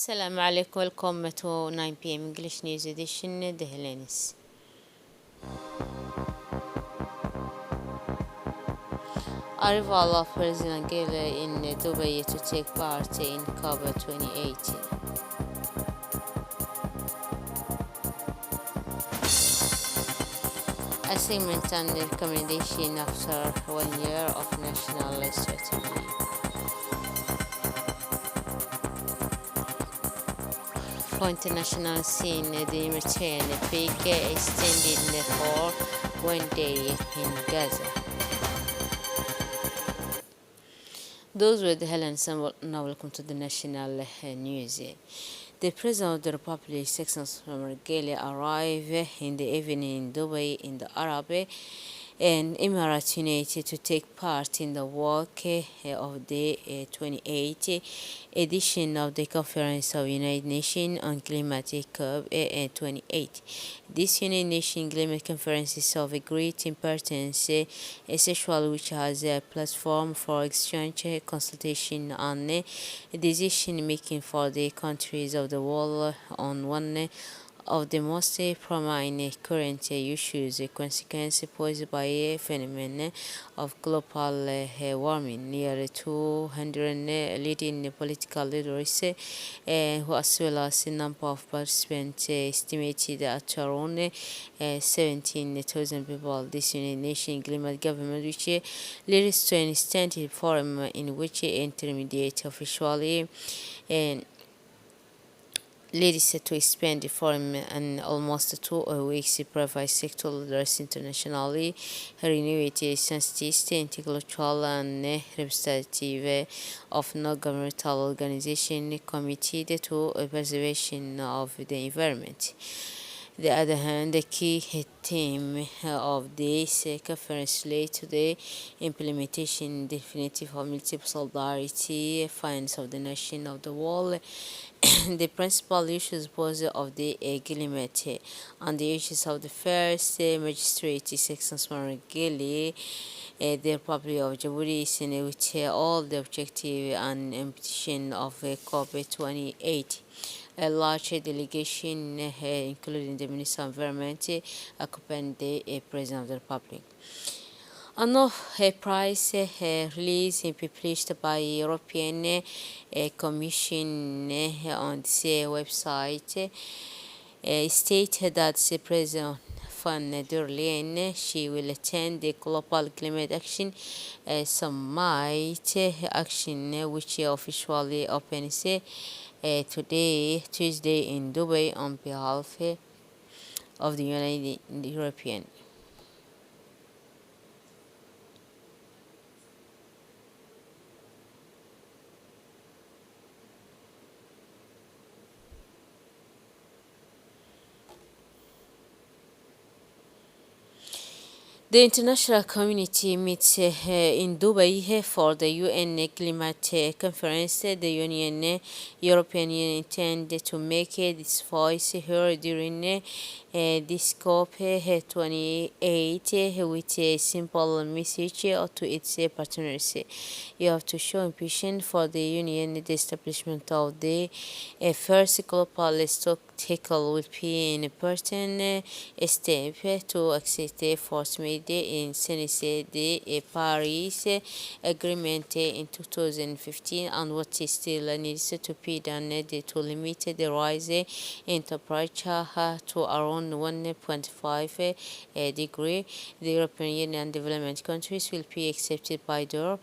السلام عليكم. Welcome to 9 p.m. English News Edition. The Hellenes. Arrival of President Gele in Dubai to take part in COP28. Assignment and recommendation after 1 year of national strategy. For international scene, the return peak extended for 1 day in Gaza. Those were the headlines, and now welcome to the national news. The President of the Republic, Sexton Margeli, arrived in the evening in Dubai in the Arab and Emirates United to take part in the work of the 28th edition of the Conference of United Nations on Climatic COP28. This United Nations Climate Conference is of a great importance, essential, which has a platform for exchange, consultation, and decision making for the countries of the world on one of the most prominent current issues, consequences posed by a phenomenon of global warming. Nearly 200 leading political leaders, who as well as a number of participants, estimated at around 17,000 people. This United Nations Climate Government, which leads to an instant forum in which intermediate officially ladies to spend the forum and almost 2 weeks private sector leaders internationally renewed scientists, intellectual and representative of non-governmental organizations committed to preservation of the environment. On the other hand, the key theme of this conference relates to the implementation definitive of multiple solidarity funds of the nation of the world. The principal issues posed of the agreement on the issues of the first magistrate section Margeli, the Republic of Djibouti, in which all the objective and ambition of COP28. A large delegation, including the Minister of Environment, accompanied the President of the Republic. Another price release published by European Commission on its website stated that the President van der Leyen, she will attend the Global Climate Action Summit action, which officially opens today, Tuesday, in Dubai on behalf of the United European. The international community meets in Dubai for the UN Climate Conference. The European Union intends to make its voice heard during this COP28 with a simple message to its partners. You have to show ambition for the Union. The establishment of the first global stock tackle will be an important step to accept the efforts made in since the Paris Agreement in 2015 and what is still needs to be done to limit the rise in temperature to around 1.5 degree. The European Union and development countries will be accepted by their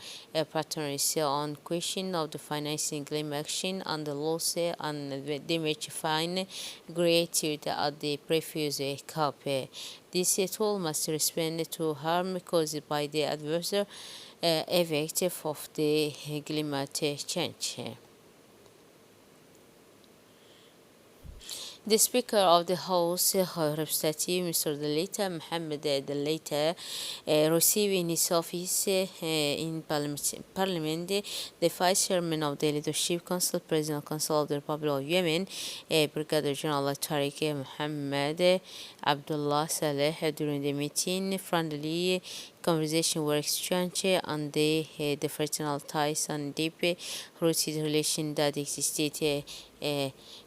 partners on question of the financing climate action and the loss and the damage fine created at the previous COP. This tool must respond to harm caused by the adverse effect of the climate change. The Speaker of the House, Representative Mr. Dalita Mohammed Dalita, received in his office in Parliament the Vice Chairman of the Leadership Council, President Council of the Republic of Yemen, Brigadier General Tariq Mohammed Abdullah Saleh. During the meeting, friendly conversation were exchanged and the fraternal ties and deep rooted relation that existed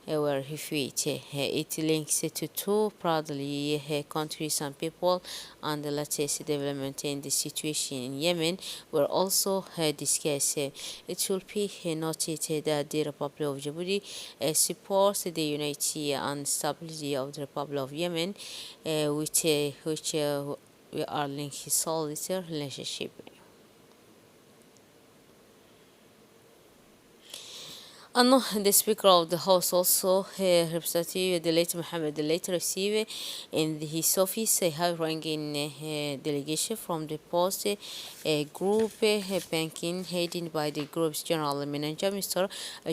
were refuted. It links to two proudly countries and people, and the latest development in the situation in Yemen were also discussed. It should be noted that the Republic of Djibouti supports the unity and stability of the Republic of Yemen, which we are linked solid relationship. أنه the Speaker of the House also Representative the late Mohammed the late received in his office a high-ranking delegation from the post group banking headed by the group's general manager Mr.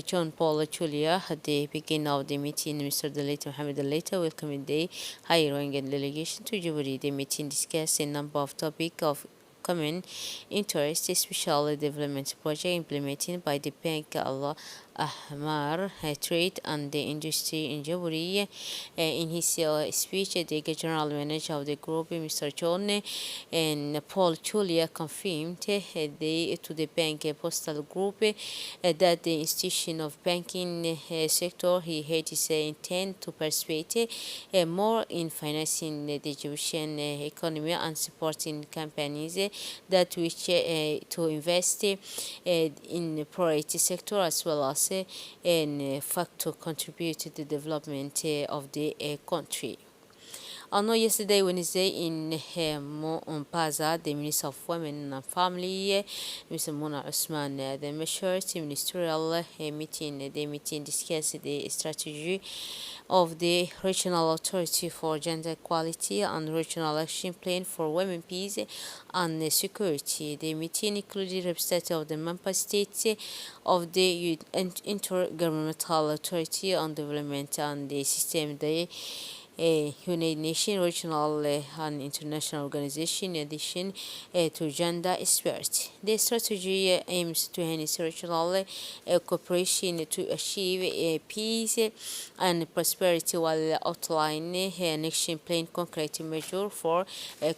John Paul Chulia. At the beginning of the meeting, Mr. the late Mohammed the late welcomed the high-ranking delegation to Djibouti. The meeting discussed a number of topics of common interest, especially development project implemented by the Bank Allah Ahmar Trade and the Industry in Djibouti. In his speech, the general manager of the group, Mr. John and Paul Chulia, confirmed to the bank postal group that the institution of banking sector he had his intent to participate more in financing the Egyptian economy and supporting companies that wish to invest in the priority sector as well as in fact to contribute to the development of the country. I know yesterday, Wednesday, in Mombasa, the Minister of Women and Family, Mr. Mona Usman, the measures ministerial meeting, the meeting discussed the strategy of the Regional Authority for Gender Equality and Regional Action Plan for Women, Peace and Security. The meeting included representatives of the member states of the Intergovernmental Authority on Development and the System, the United Nations regional and international organization in addition to gender experts. The strategy aims to enhance regional cooperation to achieve peace and prosperity while outlining an action plan concrete measure for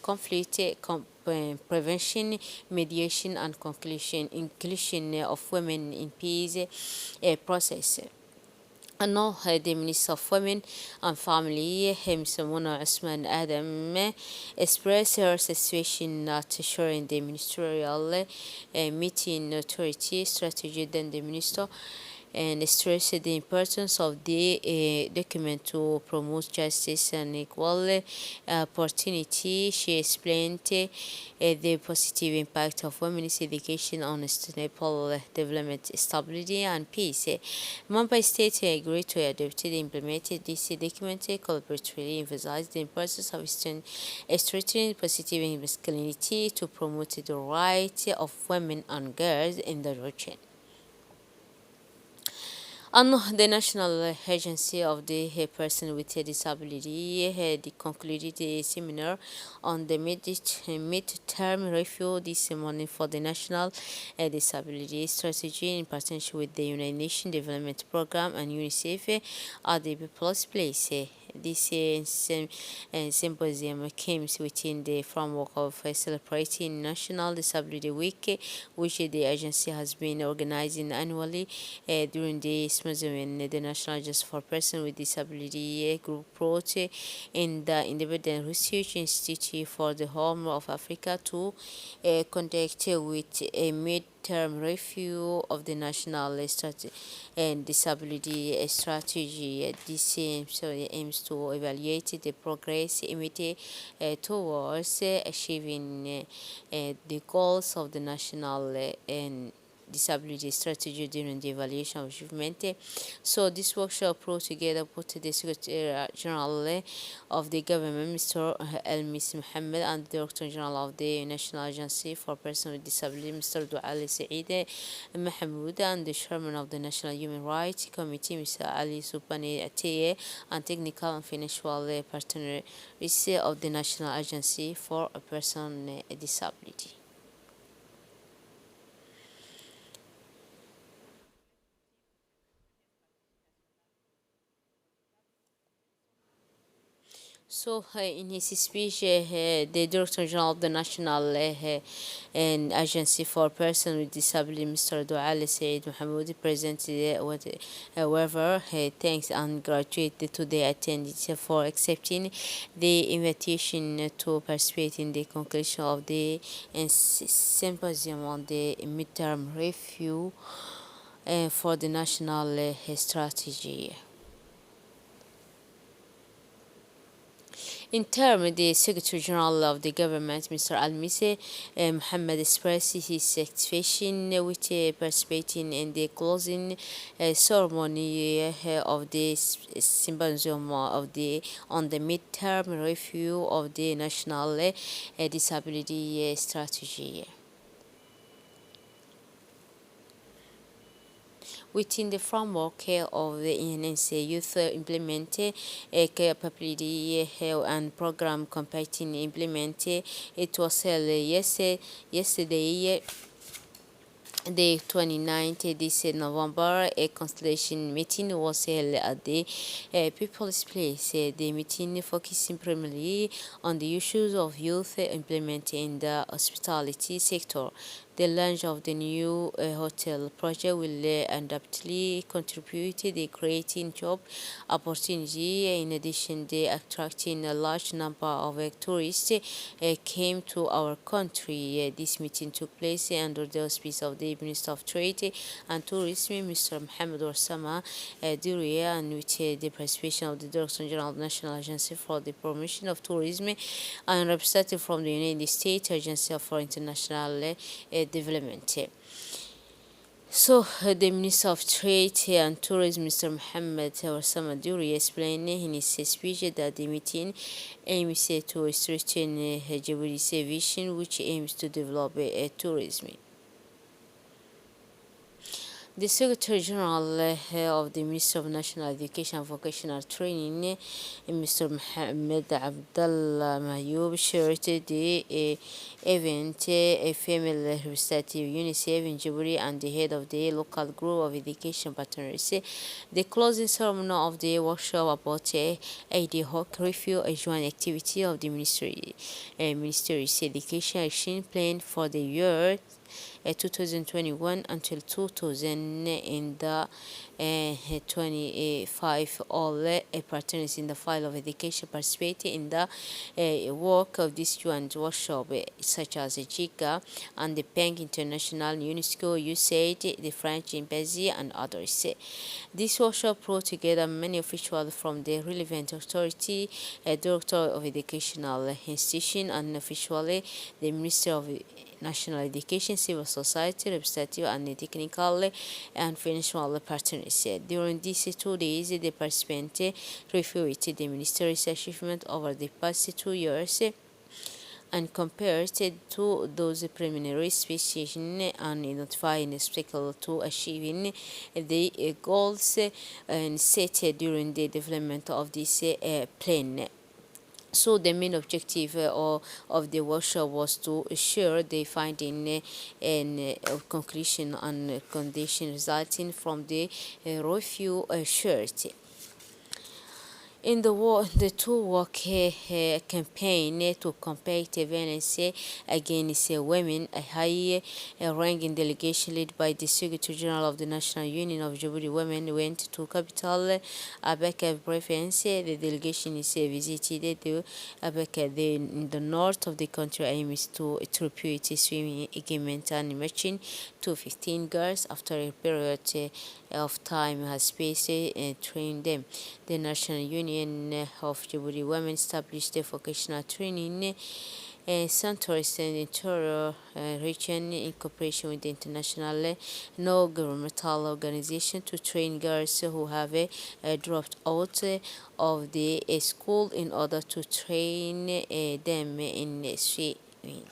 conflict prevention, mediation and inclusion of women in peace process. أنه the Minister of Women and Family Mr. Mona Usman Adam expressed her satisfaction at sharing the ministerial meeting authority strategy than the minister and stressed the importance of the document to promote justice and equal opportunity. She explained the positive impact of women's education on sustainable development, stability, and peace. Mumbai State agreed to adopt and implement this document, collaboratively emphasized the importance of strengthening positive masculinity to promote the rights of women and girls in the region. And the National Agency of the Person with a Disability had concluded a seminar on the mid-term review this morning for the National Disability Strategy in partnership with the United Nations Development Programme and UNICEF at the People's Place. This symposium came within the framework of celebrating National Disability Week, which the agency has been organizing annually during the symposium. The National Justice for Persons with Disability group brought in the Independent Research Institute for the Horn of Africa to conduct with a mid-term review of the national and disability strategy. This aims to evaluate the progress made towards achieving the goals of the national and disability strategy during the evaluation of achievement. So this workshop brought together the Secretary General of the government, Mr. Elmis Mohammed, and the Director General of the National Agency for Persons with Disability, Mr. Douali Saeed Mahmoud, and the Chairman of the National Human Rights Committee, Mr. Ali Subani Ateye, and technical and financial partners of the National Agency for a Person with Disability. In his speech, the Director General of the National and Agency for Persons with Disability, Mr. Doual Said Mohamoud, presented however, thanks and gratitude to the attendees for accepting the invitation to participate in the conclusion of the symposium on the midterm review for the national strategy. In term, the Secretary General of the government, Mr. Al-Mise Mohammed, expressed his satisfaction with participating in the closing ceremony of the symposium of the on the midterm review of the national disability strategy. Within the framework of the enhanced youth implement capability and program competing implement it was held yesterday the 29th this November, a constellation meeting was held at the People's Place. The meeting focusing primarily on the issues of youth employment in the hospitality sector. The launch of the new hotel project will undoubtedly contribute to the creating job opportunity. In addition, the attracting a large number of tourists came to our country. This meeting took place under the auspice of the Minister of Trade and Tourism, Mr. Mohamed Oussama Douria, and with the participation of the Director General of the National Agency for the Promotion of Tourism and representative from the United States Agency for International Development. The Minister of Trade and Tourism, Mr. Mohamed Oussama Douri, explained in his speech that the meeting aims to strengthen Djibouti's vision, which aims to develop tourism. The Secretary General of the Ministry of National Education and Vocational Training, Mr. Mohamed Abdallah Mayoub, shared the event, a female representative UNICEF in Djibouti and the head of the local group of education partners. The closing ceremony of the workshop about ad hoc review, a joint activity of the Ministry's education action plan for the year 2021 until 2000 in the 25 all partners in the file of education participating in the work of this joint workshop such as JICA and the Bank International, UNESCO, USAID, the French Embassy and others. This workshop brought together many officials from the relevant authority, a director of educational institution and officially the Minister of National Education, civil society representative and technical and financial partners. During these 2 days, the participants reviewed the Ministry's achievement over the past 2 years and compared to those preliminary specifications and identifying obstacles to achieving the goals set during the development of this plan. The main objective of the workshop was to share the finding and conclusion and condition resulting from the review shared. In the two work campaign to combat violence against women, a high ranking delegation led by the Secretary General of the National Union of Djibouti Women went to capital Abeka province. The delegation is visited Abeka in the north of the country, aims to repeat swimming equipment and matching to 15 girls after a period of time has passed train them. The National Union of Djibouti Women established a vocational training centers in the interior region in cooperation with the international non-governmental organization to train girls who have dropped out of the school in order to train them in swimming.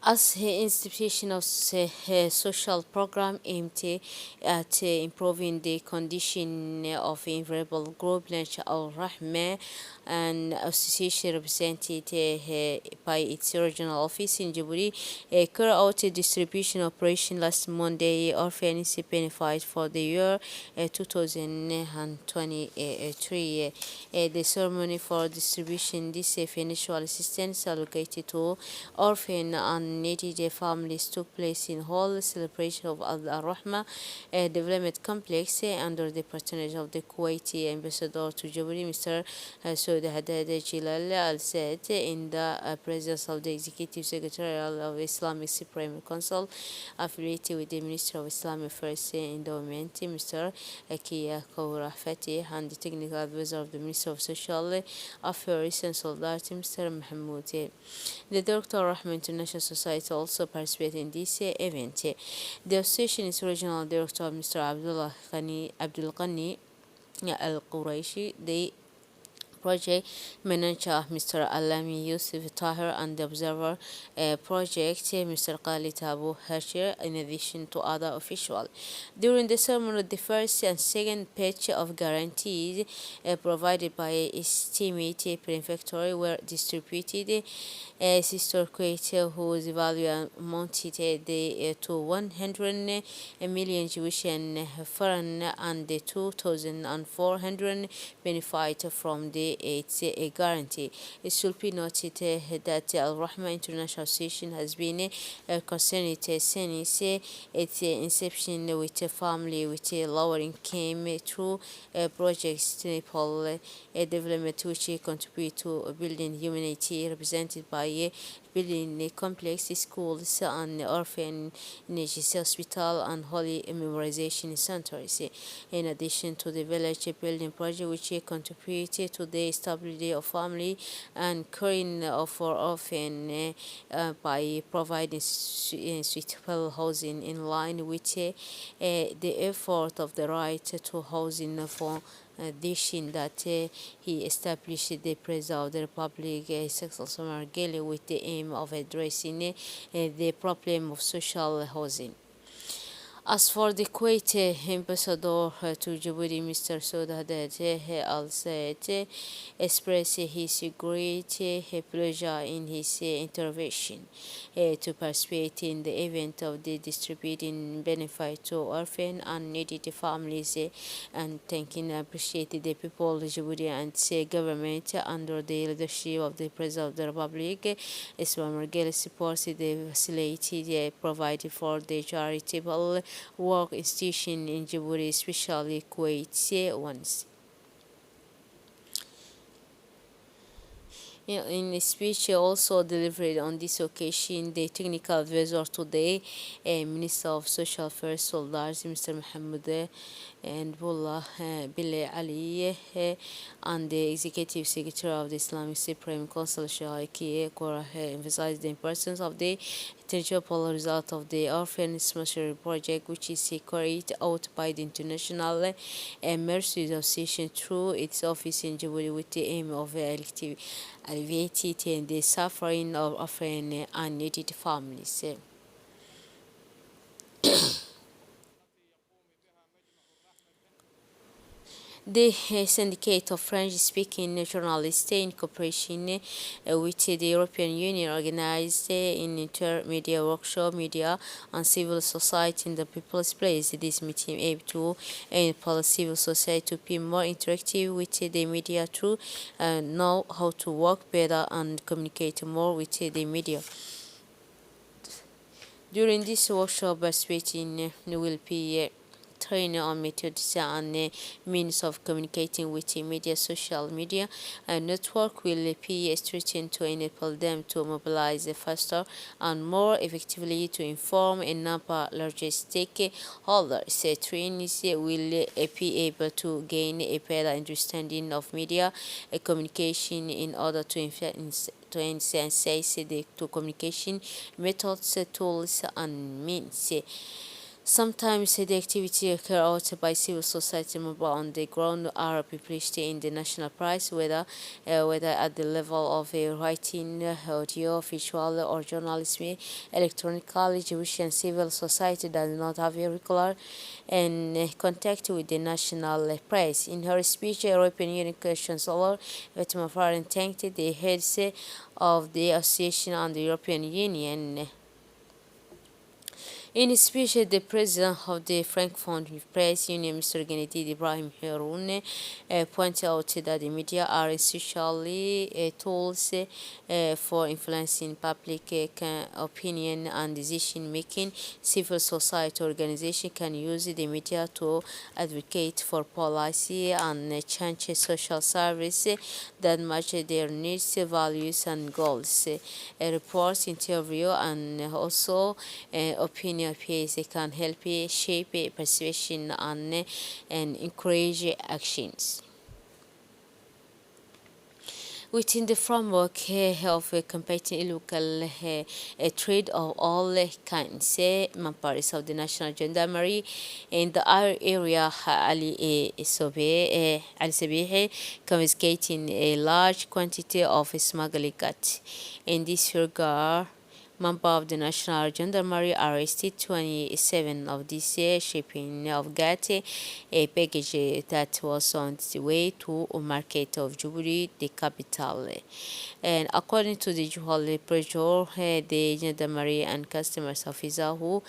as the institution of a social program aimed at improving the condition of vulnerable group, Nurture Al Rahma, an association represented by its regional office in Djibouti, carried out a distribution operation last Monday. Orphans benefited for the year 2023. The ceremony for distribution this financial assistance allocated to orphan and needy families took place in Hall celebration of Al-Rahma Development Complex under the patronage of the Kuwaiti ambassador to Djibouti, Mr. Saud Haddad Jilal Al-Said, in the presence of the Executive Secretary of Islamic Supreme Council affiliated with the Ministry of Islamic Affairs Endowment, Mr. Akia Kaura Fatih, and the Technical Advisor of the Ministry of Social Affairs and Solidarity, Mr. Mahmoud. The Dr. Rahman International Society also participated in this event. The association is regional director Mr. Abdul Ghani Al Quraishi. The project manager Mr. Alami Yusuf Tahir and the observer project Mr. Khalid Abu Hashir, in addition to other officials. During the ceremony, the first and second batch of guarantees provided by estimated prefecture were distributed. Sister Kuwait, whose value amounted to 100 million Jewish and foreign and 2,400 benefit from its guarantee. It should be noted that Al Rahma International Association has been concerned since its inception with a family with a lower income through projects triple development, which contribute to building humanity, represented by building complex schools and orphanage hospital and holy memorization centers. In addition to the village building project, which contributed to the stability of family and caring for orphan by providing suitable housing in line with the effort of the right to housing for addition that he established the President of the Republic, Cecil Somargele, with the aim of addressing the problem of social housing. As for the Kuwait ambassador to Djibouti, Mr. Saud Haddad Al Said expressed his great pleasure in his intervention to participate in the event of the distributing benefit to orphan and needy families, and thanking and appreciated the people of Djibouti and its government under the leadership of the President of the Republic. Ismail Margele supported the facility provided for the charitable work institution in Djibouti, especially Kuwait ones. In a speech also delivered on this occasion, the technical advisor to the Minister of Social Affairs Solidarity, Mr. Mohammed and Bullah Bile Ali, and the Executive Secretary of the Islamic Supreme Council, Shaiki Kora, emphasized the importance of the tangible result of the Orphan Smasher project, which is carried out by the International Mercy Association through its office in Djibouti with the aim of alleviating the suffering of orphan and needy families. The Syndicate of French-speaking journalists, in cooperation with the European Union, organized an intermedia workshop, media and civil society in the People's Place. This meeting aimed to enable civil society to be more interactive with the media to know how to work better and communicate more with the media. During this workshop, participating will be training on methods and means of communicating with media. Social media network will be strengthened to enable them to mobilize faster and more effectively to inform a number larger stakeholders. Trainees will be able to gain a better understanding of media communication in order to enhance the communication methods, tools, and means. Sometimes the activity carried out by civil society members on the ground are published in the national press, whether at the level of writing, audio, visual, or journalism. Electronically, Jewish and civil society does not have a regular and contact with the national press. In her speech, European Union Chancellor Fatima Farhan thanked the heads of the association and the European Union. In his speech, the president of the Francophone Press Union, Mr. Gennady Ibrahim Haroun, pointed out that the media are essentially tools for influencing public opinion and decision making. Civil society organizations can use the media to advocate for policy and change social service that match their needs, values, and goals. Reports, interview, and also opinion piece can help shape perception and encourage actions. Within the framework of combating illegal trade of all kinds, members of the National Gendarmerie in the area Ali Sabihi confiscating a large quantity of smuggling goods. In this regard, member of the National Gendarmerie arrested 27 of this shipping of GAT, a package that was on the way to a market of Djibouti, the capital. And according to the Juhal Pressure, the Gendarmerie and customs officer who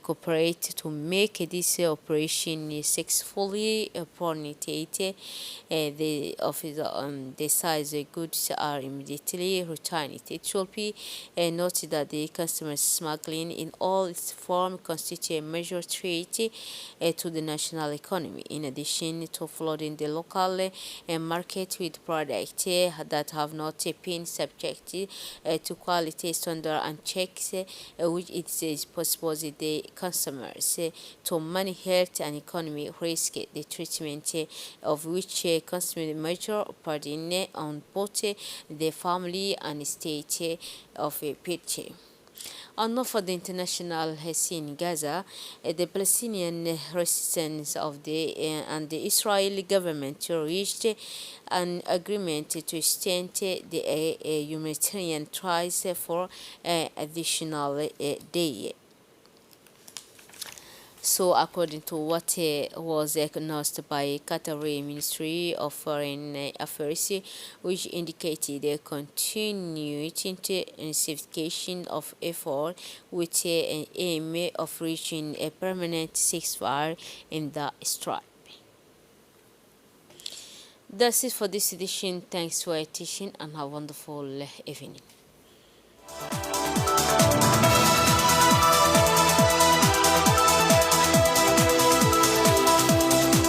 cooperate to make this operation successfully permitted, the officer decides the goods are immediately returned. It should be noted that the customer smuggling in all its forms constitutes a major threat to the national economy, in addition to flooding the local market with products that have not been subjected to quality standard and checks, which it is possible the consumers to money health and economy risk, the treatment of which constitutes a major burden on both the family and state of a picture. And not for the international scene in Gaza, the Palestinian resistance of and the Israeli government reached an agreement to extend the humanitarian tries for additional day. So, according to what was announced by Qatari Ministry of Foreign Affairs, which indicated the continued intensification of effort with an aim of reaching a permanent ceasefire in the strife. That's it for this edition. Thanks for attention and have a wonderful evening.